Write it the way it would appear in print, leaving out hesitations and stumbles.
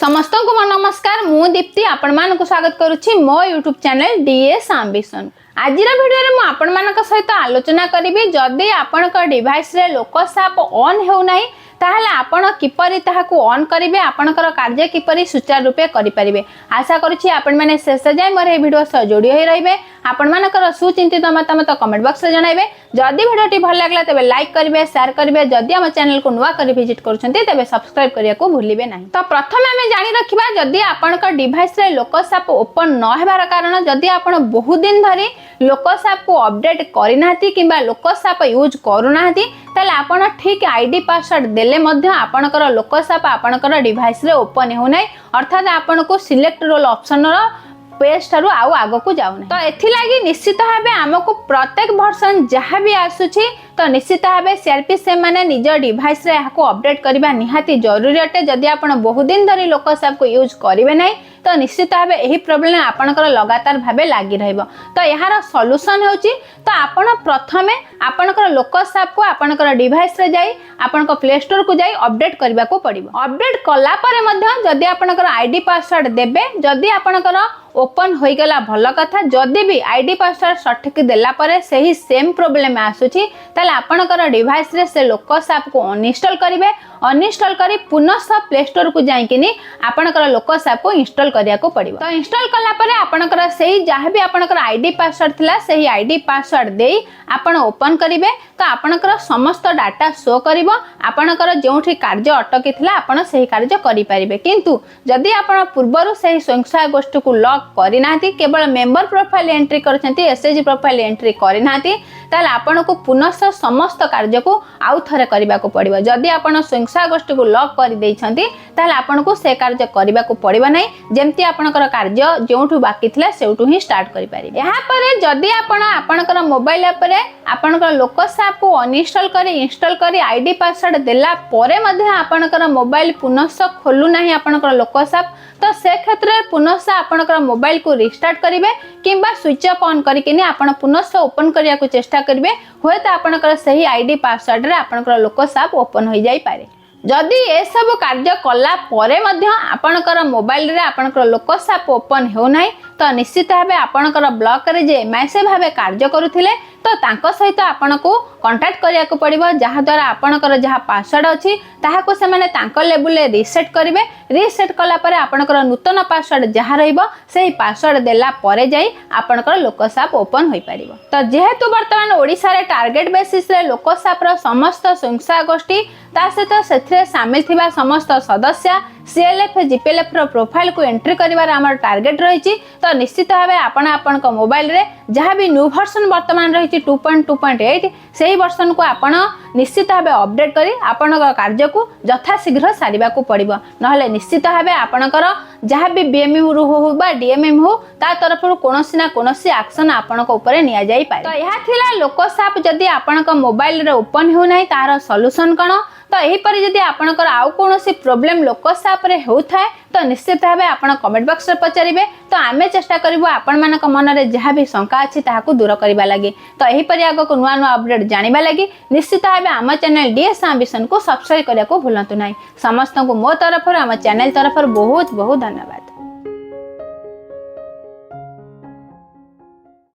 समस्त को नमस्कार मु दीप्ति आपण मानक स्वागत करुच्ची मो यूट्यूब चैनल डीएस एम्बिशन। आज वीडियो में आपण मानक सहित आलोचना करी जदि आपण डिवाइस रे लोक साप ऑन हो नहीं ताहले आपण किपरि ताहाकू ऑन करिवे आपणकर कार्य किपरि सुचारू रूपे करि परिबे। आशा करूछि आपण माने शेष जाय मोर ए वीडियो सह जोड़ी होई रहिबे। आपण मानकर सुचिंतित मतामत कमेंट बॉक्स रे जणाइबे। जदि वीडियोटी भल लागला तबे लाइक करिवे शेयर करिवे। जदि हम चैनल को नुवा करि विजिट करूछन्ते तबे सब्सक्राइब करिया को भूलिबे नाही। तो प्रथमे हमें जानि रखिबा जदि आपणकर डिवाइस रे लोक साप ओपन न हेबार कारण जदि आपण बहुत दिन धरि लोक साप को अपडेट करि नाहति किबा लोक साप यूज करू नाहति ताले आपण ठीक आईडी पासवर्ड देले मध्य आपणकर लोक साप आपणकर डिवाइस रे ओपन हो नाही अर्थात आपण को सिलेक्ट रोल ऑप्शन रो पेज ठारू आउ आगो को जाउ नाही। तो एथि लागि निश्चित भाबे हमको प्रत्येक वर्जन जहाँ भी आसुछि तो निश्चित भाबे सीआरपी से माने निज डिवाइस रे याको अपडेट करबा निहाती जरूरी अटे। जदि आपण बहुत दिन धरि लोक साप को यूज करिवे नाही तो निश्चित भाबे एही प्रॉब्लम आपणकर लगातार भाबे लागि रहइबो। तो यार सॉल्यूशन होची तो आपण प्रथमे आपणकर लोक साप को आपणकर डिवाइस रे जाई आपणकर प्ले स्टोर को जाई अपडेट करबा को पड़िबो। अपडेट कला परे मध्य जदि आपणकर आईडी पासवर्ड देबे जदि आपणकर ओपन होई गला भल कथा। जदि भी आईडी पासवर्ड सठिक देला परे सही सेम प्रॉब्लम आसुची ताले आपणकर डिवाइस रे से लोक साप को अनइंस्टॉल करिवे। अनइंस्टॉल करी पुनः प्ले स्टोर को जाई किनी आपणकर लोक साप को इंस्टॉल करिया को पड़िबो। तो इंस्टॉल कला परे आपणकर सही जहाँ भी आपणकर आईडी पासवर्ड थिला सही आईडी पासवर्ड देई आपण ओपन करिवे तो आपणकर समस्त डाटा शो करिवो। आपणकर जोठी कार्य अटकी थिला आपण सही कार्य करि परिबे। किंतु जदि आपण पूर्वरु सही संख्या गोष्ठी को लॉक करि नाहति केवल मेंबर प्रोफाइल एंट्री करछन्ती एसएजी प्रोफाइल एंट्री करि नाहति ताले आपण को पुनः समस्त कार्य को आउ थरे करबा को पड़िबो। जदि आपण संख्या गोष्ठी को लॉक कर दैछन्ती ताले आपण को से कार्य करबा को पड़िबो नै। जेमति आपणकर कार्य जोठु बाकी थिला सेउठु ही स्टार्ट करि पारि। एहा परे जदि आपण आपणकर मोबाइल ऐप रे आपणकर लोक साप को अनइंस्टॉल करी इंस्टॉल करी आईडी पासवर्ड देला परे मध्ये आपणकर मोबाइल पुनः खोलु नाही आपणकर लोक साप तो से क्षेत्र पुनः आपणकर मोबाइल को रिस्टार्ट करिवे किंबा स्विच ऑफ ऑन करिकिनी आपण पुनः ओपन करिया को चेष्टा करिवे होय तो आपणकर सही आईडी पासवर्ड रे आपणकर लोक साप ओपन होई जाई पारे। जदि ए सब कार्य कला परे मध्य आपणकर मोबाइल रे आपणकर लोक साप ओपन हो नाही तो निश्चित भाबे आपणकर ब्लॉक रे जे एमआईसी भाबे कार्य करूथिले तो तांको सहित आपण को कांटेक्ट करिया को पड़िबो। जहाँ द्वारा आपणकर जहाँ पासवर्ड अछि ताहा को से माने तांको लेवल रे रीसेट करिवे। रीसेट कला परे आपणकर नूतन पासवर्ड जहाँ रहइबो सेही पासवर्ड देला परे जाई आपणकर लोक साप ओपन होई परिबो। तो जेहेतु वर्तमान ओडिसा रे टार्गेट बेसिस रे लोक साप रो समस्त संख्या गोष्ठी ता सहित सेथरे शामिल थिबा समस्त सदस्य सीएलएफ जीपीएलएफ रो प्रोफाइल को एंट्री करिवार हमर टार्गेट रहिछि। तो निश्चित भाबे आपणक मोबाइल रे जहाँ भी न्यू वर्जन वर्तमान रहिछि 2.2.8 सेही वर्जन को आपण निश्चित भाबे अपडेट करी आपणक कार्य को यथाशीघ्र सारिबा को पड़िबो। नहले निश्चित भाबे आपणकर जहाँ भी बीएमयू हो बा डीएमएम हो ता तरफ कोनोसी ना कोनोसी एक्शन आपणक ऊपर निया जाई पारे। तो यहा थिला लोक साप जदि आपणक मोबाइल रे ओपन हो नाही तार सॉल्यूशन कोन तो एही परि जदि आपणकर आउ कोनोसी प्रॉब्लम लोक साप रे होथाय तो निश्चित भाबे आपण कमेंट बॉक्स रे पचारिबे तो आमे चेष्टा करिवो आपण मानक मन रे जहाँ भी शंका अछि ताहाकू दूर करबा लागि। तो एही परि आगो को नुवा नुवा अपडेट जानिबा लागि निश्चित भाबे आम चैनल डीएस एम्बिशन को सब्सक्राइब करिया को भूलंतु नाही। समस्त को मो तरफ आम चैनल तरफ बहुत बहुत धन्यवाद।